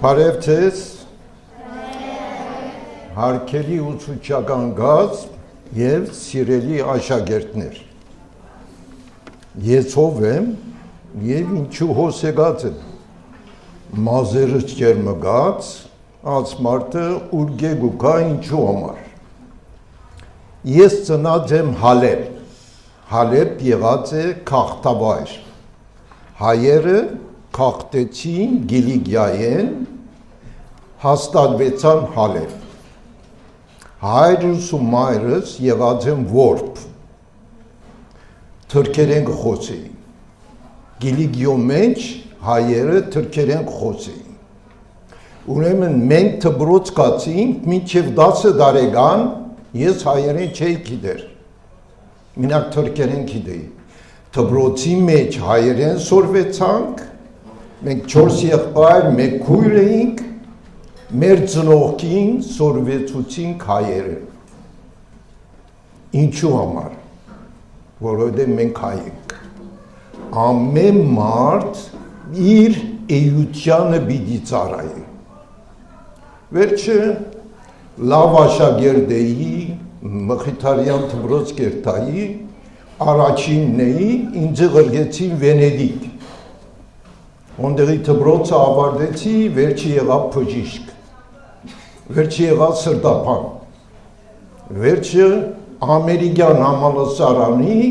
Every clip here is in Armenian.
Բարև ձեզ, հարգելի ուսուցչական գազմ և սիրելի աշակերտներ։ Ես ով եմ և ինչու հոսեգած եմ, մազերս ջերմգած, ասմարտը ուրգեգ ու կա ինչու համար։ Ես ծնած եմ Հալեբ, Հալեբ եղած է քաղաքավայր, հայերը քաղաքտեցին Գիլիգիայեն, հաստատվեցան Հալեբ, հայրս ու մայրս եղած են որբ, թրքերեն կխոսեին, Գիլիգիո մեջ հայերը թրքերեն կխոսեին, ուրեմն մենք թբրոց կացինք, մինչև 10 տարեկան ես հայերեն չէի գիտեր, մինակ թրքերեն գիտեի, թբրոցի մեջ հայերեն սորվեցանք, մենք 4 եղբայր, մեկ քույր էինք, մեր ծնողքին սորվեցուցինք հայերը։ Ինչու համար, որովհետև մենք հայ ենք։ Ամեն մարդ իր էությանը պիտի ծառայի։ Վերջը լավ աշակերտ էի, Մխիթարյան թբրոց կերտայի, առաջինն էի, ինձ ղրգեցին Վենեդիկ։ Ոնդեղի թբրոցը ավարտեցի, վերջի եղավ բժիշկ, վերջի եղավ սրտապան, վերջը ամերիկյան համալսարանի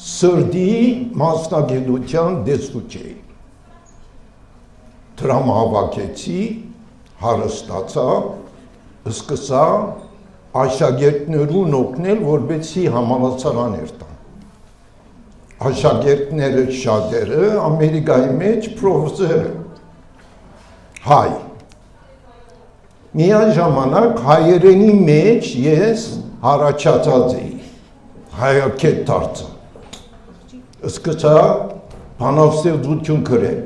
սրտի մասնագիտության դեսուչ էի։ Դրամ հավաքեցի, հարստացա, սկսա աշակերտներուն օգնել, որպեսզի համալսարաններ տան։ Աշակերտները շատերը Ամերիկայի մեջ պրոֆեսոր հայ։ Միաժամանակ հայերենի մեջ ես հարաճած էի, հայակետ դարձա։ Սկսա բանաստեղծություն գրել։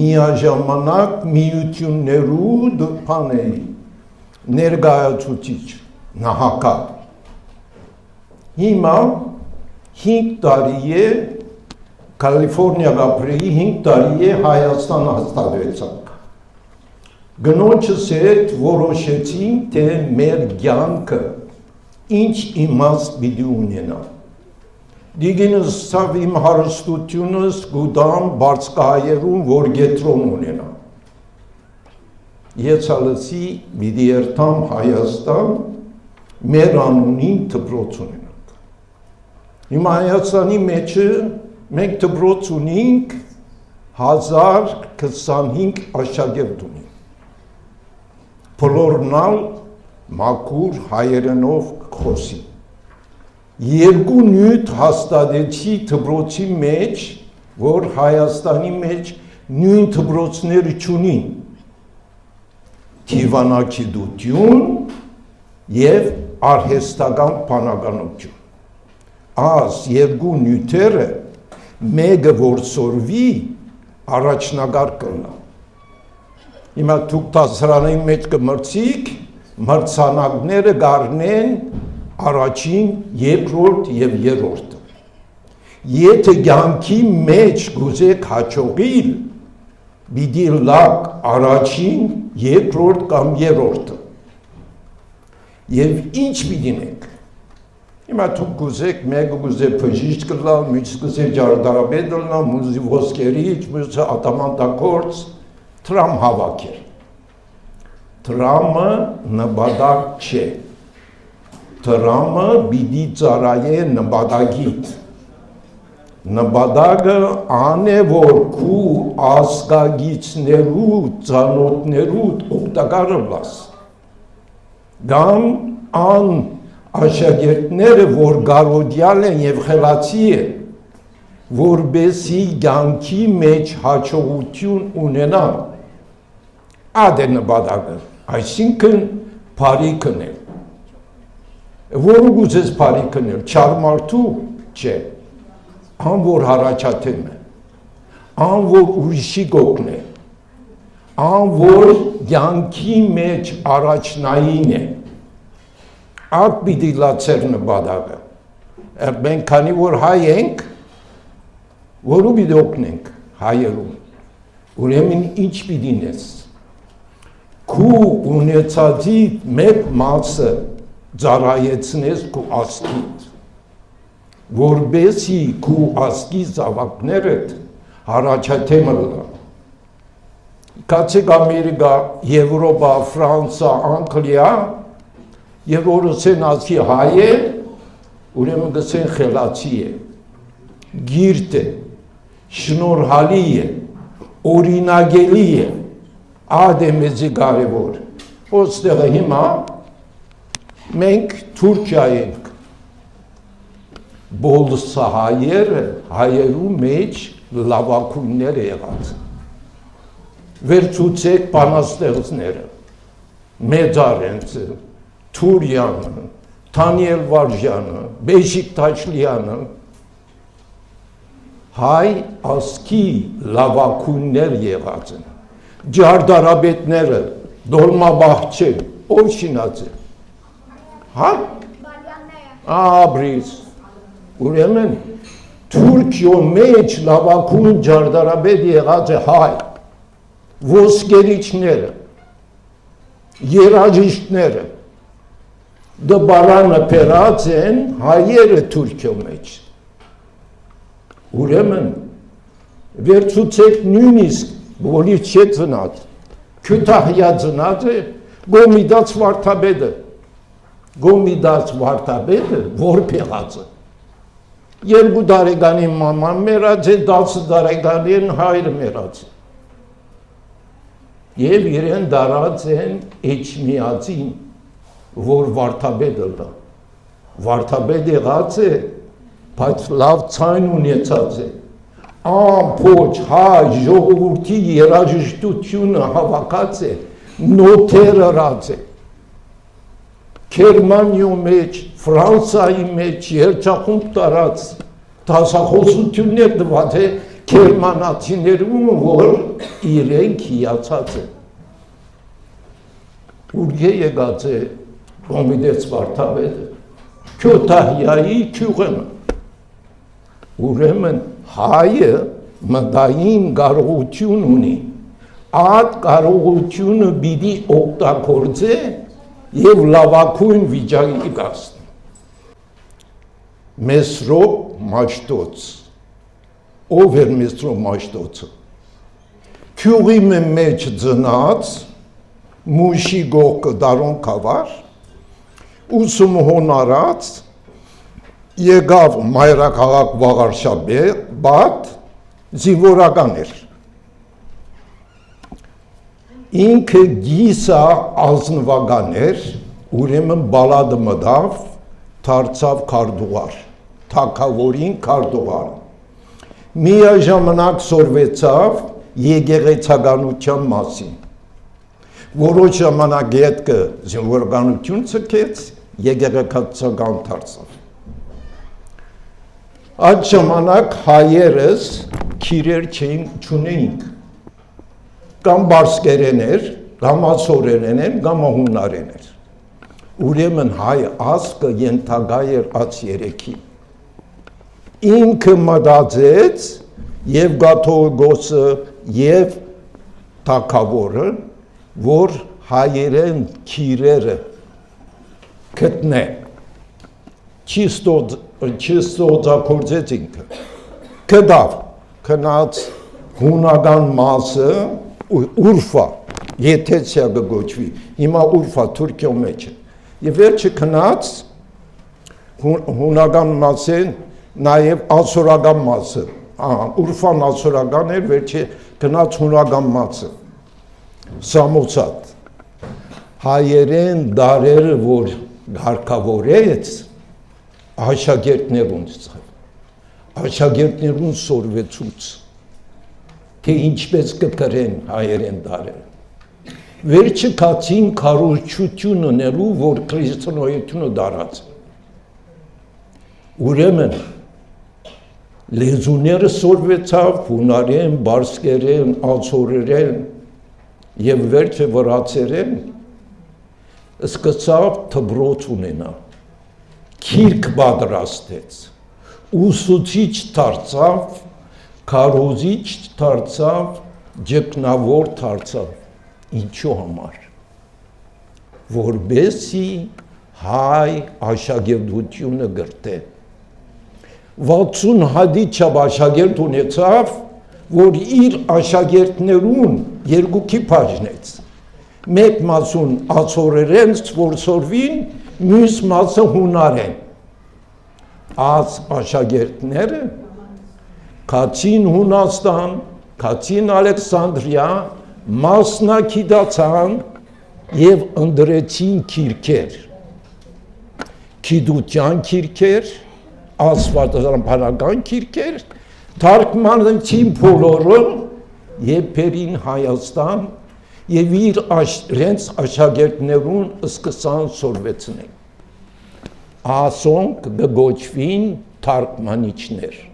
Միաժամանակ միություններու բան էի, ներկայացուցիչ, նահակա։ Հիմա 5 տարի է, Կալիֆորնիա ապրեի 5 տարի է Հայաստան հաստատվեցանք։ Գնոջս հետ որոշեցինք, թե մեր կյանքը ինչ իմաստ պիտի ունենա։ Դիգինս ցավ իմ հարստությունս գուտամ բարձկահայերուն, որ գետրոն ունենա։ Ես հալսի պիտի երթամ Հայաստան, մեր անունին դպրոց ունենանք։ Հիմա Հայաստանի մեջը մենք դպրոց ունենք 1025 աշակերտ ունենք։ Բոլորնալ մաքուր հայերենով խոսի։ Երկու նյութ հաստատեցի դպրոցի մեջ, որ Հայաստանի մեջ նույն դպրոցները չունին։ Դիվանագիտություն և արհեստական բանականություն։ Այս երկու նյութերը մեկը որ սորվի առաջնագար կլնա։ Հիմա դուք դասարանի մեջ կմրցիք, մրցանակները գարնեն առաջին, երկրորդ և երրորդը։ Եթե կյանքի մեջ գուզեք հաջողիլ, պիտի լակ առաջին, երկրորդ կամ երրորդը։ Եվ ինչ պիտինեք։ Հիմա դուք գուզեք, մեկը գուզեք բժիշկ կլա, մյուսը գուզեք ճարտարապետ կլա, մյուսը ոսկերիչ, մյուսը ատամանդակորձ, տրամ հավաքեր։ Տրամը նպատակ չէ։ Տրամը պիտի ծառայե նպատակիդ։ Նպատակը ան է, որ քու ազգագիցներու, ծանոթներու օգտակարը լաս։ Կամ ան աշակերտները, որ գարոդյալ են և խելացի են, որպեսզի կյանքի մեջ հաջողություն ունենան, ադե նպատակը, այսինքն բարի քնել։ Որը գուզես բարի քնել, չարմարդու չէ, ան որ հարաճաթեմ է, ան որ ուրիշի կօգնե, ան որ կյանքի մեջ առաջնային է, ակ պիտի լացեր նպատակը։ Մենք քանի որ հայ ենք, որու պիտի օգնենք հայերուն։ Ուրեմն ինչ պիտի նես։ քու ունեցածի մեկ մասը ծառայեցնես քու ազգիդ, որբեսի քու ազգի զավակներդ հարաճաթեմը լա։ Կացեք Ամերիկա, Եվրոպա, Ֆրանսա, Անգլիա, եւ որսեն ազգի հայ է, ուրեմն գսեն խելացի է, գիրտ է, շնորհալի է, օրինագելի է, ադե մեծի կարևոր։ Ոստեղը հիմա մենք Թուրքիա ենք, բոլսա հայերը հայերու մեջ լավակույններ եղած։ Վերցուցեք բանաստեղծները, Մեծարենցը, Թուրյանը, Թանիել Վարժյանը, Բեշիկտաշլյանը, հայ ազգի լավակույններ եղած են, ջարդարաբետները, Դոլմաբահչը, ով շինած է, հա? Աբրիս, ուրեմն Թուրքիո մեջ լավակույն ջարդարաբետ եղած է հայ, ոսկերիչները, երաժիշտները, դբարանը պերած են հայերը Թուրքիո մեջ, ուրեմն վերցուցեք նույնիսկ բոլից չէ ծնած, Քյութահյա ծնած է Գոմիդաց Վարդապետը, որ պեղած է, 2 տարեկանի մաման մերած է, 10 տարեկանին հայրը մերած է, և իրեն դարած են էջմիածին, որ Վարդապետը լա, Վարդապետ եղած է, բայց լավ ցայն ունեցած է, ամփոչ հայ ժողովրդի երաժշտությունը հավաքած է, նոթեր ըրած է, Գերմանիո մեջ, Ֆրանսայի մեջ երջախումբ տարած դասախոսություններ տված է գերմանացիներում, որ իրենք հիացած են։ Ուրգե եկած է Գոմիդաց Վարդապետը, Քյութահյայի գյուղը, ուրեմն հայը մտային կարողություն ունի, այդ կարողությունը պիտի օգտագործե եւ լավակույն վիճակի կազմի։ Մեսրոպ Մաշտոց, ով էր Մեսրոպ Մաշտոցը, գյուղի մեջ ծնած, մուշի գողքը դարոն կավար, ուսում հոնարած, եկավ մայրաքաղաք Վաղարշաբադ, զինվորական էր։ Ինքը գիսա ազնվական էր, ուրեմն բալադը մտավ, դարձավ քարտուղար, թագավորին քարտուղար։ Միաժամանակ սորվեցավ եկեղեցականության մասին։ Որոշ ժամանակ հետքը զինվորականություն ցկեց, եկեղեցական դարձավ։ Այդ ժամանակ հայերս քիրեր չունեինք, կամ բարսկերեն էր, կամ ասորերեն էր, կամ հունարեն էր։ Ուրեմն հայ ազգը ենթակա էր այս երեքի։ Ինքը մտածեց եւ Գաթողիկոսը եւ թագավորը, որ հայերեն քիրերը գտնե, չստոձակործեց ինքը, կդավ, կնած հունական մասը, Ուրֆա, Եթեցիա գոչվի, հիմա Ուրֆա Թուրքիո մեջ է, և վերջը կնած հունական մասեն, նաև ասորական մասը, Ուրֆան ասորական էր, վերջը կնած հունական մասը, Սամոցատ, հայերեն դարերը, որ հարկավորեց, աշակերտներուն ծավ, աշակերտներուն սորվեցուց, թե ինչպես կկրեն հայերեն դարերը։ Վերջը կացին քարոզչություն ունելու, որ քրիստոնեությունը դարած։ Ուրեմն լեզուները սորվեցավ, հունարեն, բարսկերեն, ացորերեն եւ վերջը վրացերեն, սկսավ թբրոց ունենա, քիրք պատրաստեց, ուսուցիչ դարձավ, քարոզիչ դարձավ, ջգնավոր դարձավ, ինչու համար, որբեսի հայ աշակերտությունը գրտե։ 60 հադիչավ աշակերտ ունեցավ, որ իր աշակերտներուն երկուքի բաժնեց։ Մեկ մասուն ացորերեն սորվին, մյուս մասը հունարեն։ Այս աշակերտները կացին Հունաստան, կացին Ալեքսանդրիա, մասնակցան եւ ընդրեցին քիրքեր, գիտության քիրքեր, աստվածաբանական քիրքեր, թարգմանեցին բոլորը եւ բերին Հայաստան եւ իրենց աշակերտներուն սկսան սորվեցնել։ Ասոնք գոչվին թարգմանիչներ։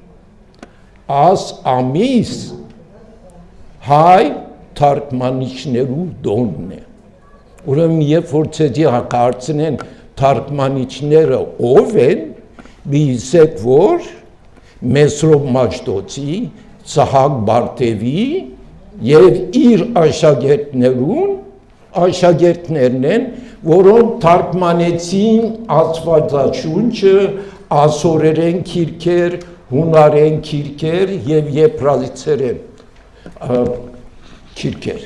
Աս ամիս հայ թարգմանիչներու դոնն է։ Ուրեմն երբ որ ցեզի հակարծնեն թարգմանիչները ով են, բիզեք որ Մեսրոպ Մաշտոցի, Սահակ Բարտևի եւ իր աշակերտներն են, որոնք թարգմանեցին Աստվածաշունչը, ասորերեն քիրքեր, հունարեն քիրքեր եւ եբրայերեն քիրքեր։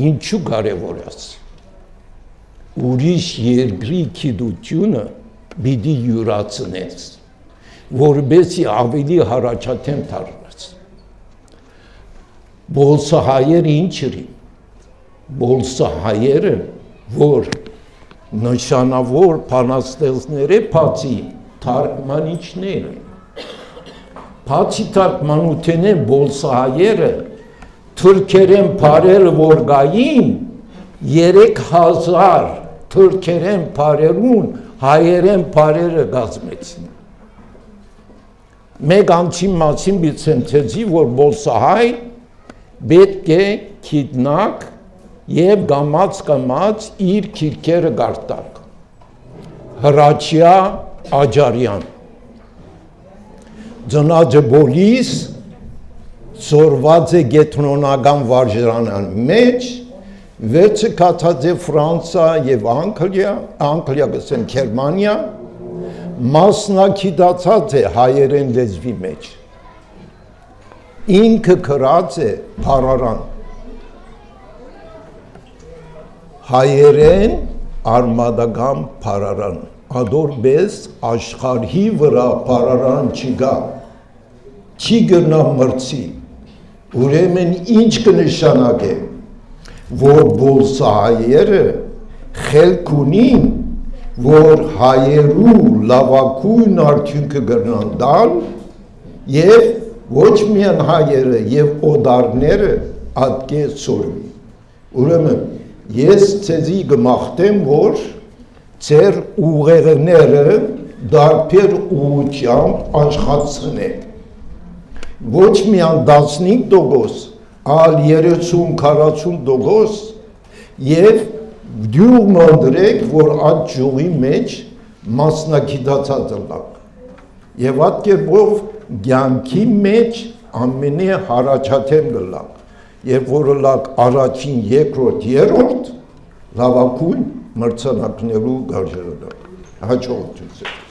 Ինչու կարևոր է։ Ուրիշ երկրի գիտությունը պիտի յուրացնես, որբեսի ավելի հարաճատեմ դառնաս։ Բոլսահայերը ինչ են։ Բոլսահայերը, որ նշանավոր բանաստեղծները բացի թարգմանիչներ են։ Բացի թարգմանութենեն բոլսահայերը թուրքերեն բարերը որ գային 3000 թուրքերեն բարերուն հայերեն բարերը գազմեցին։ Մեկ անցի մասին բիցեմ ցեզի, որ բոլսահայ պետք է գիտնակ եւ գամած իր քիրքերը գարտակ։ Հրաչյա Աջարյան ծնաճը բոլիս սորված է գետնոնական վարժարանան մեջ, վեցը կացած է Ֆրանսա և Անգլիա գսեն Գերմանիա, մասնակցած է հայերեն լեզվի մեջ, ինքը գրած է փառարան, հայերեն արմադական փառարան, ադորբես աշխարհի վրա փառարան չկա, չի գնա մրցի, ուրեմն ինչ կնշանակե, որ բոլսահայերը խելք ունին, որ հայերու լավագույն արդյունքը կգրնան տալ եւ ոչ միայն հայերը եւ օդարները ատկե սորվի։ Ուրեմն ես ցեզի կմաղթեմ, որ ձեր ուղեղները դարբեր ուղղությամբ աշխատցնեք։ Ոչ միայն 15%, այլ 30-40% եւ դյուր մոնդրեք, որ այդ ճյուղի մեջ մասնակցած ըլլակ։ Եվ այդ կերպով կյանքի մեջ ամենի հարաճատեմ գլակ։ Երբ որ ըլլակ առաջին, երկրորդ, երրորդ լավագույն մրցանակներու գարժերըլակ։ Հաջողություն։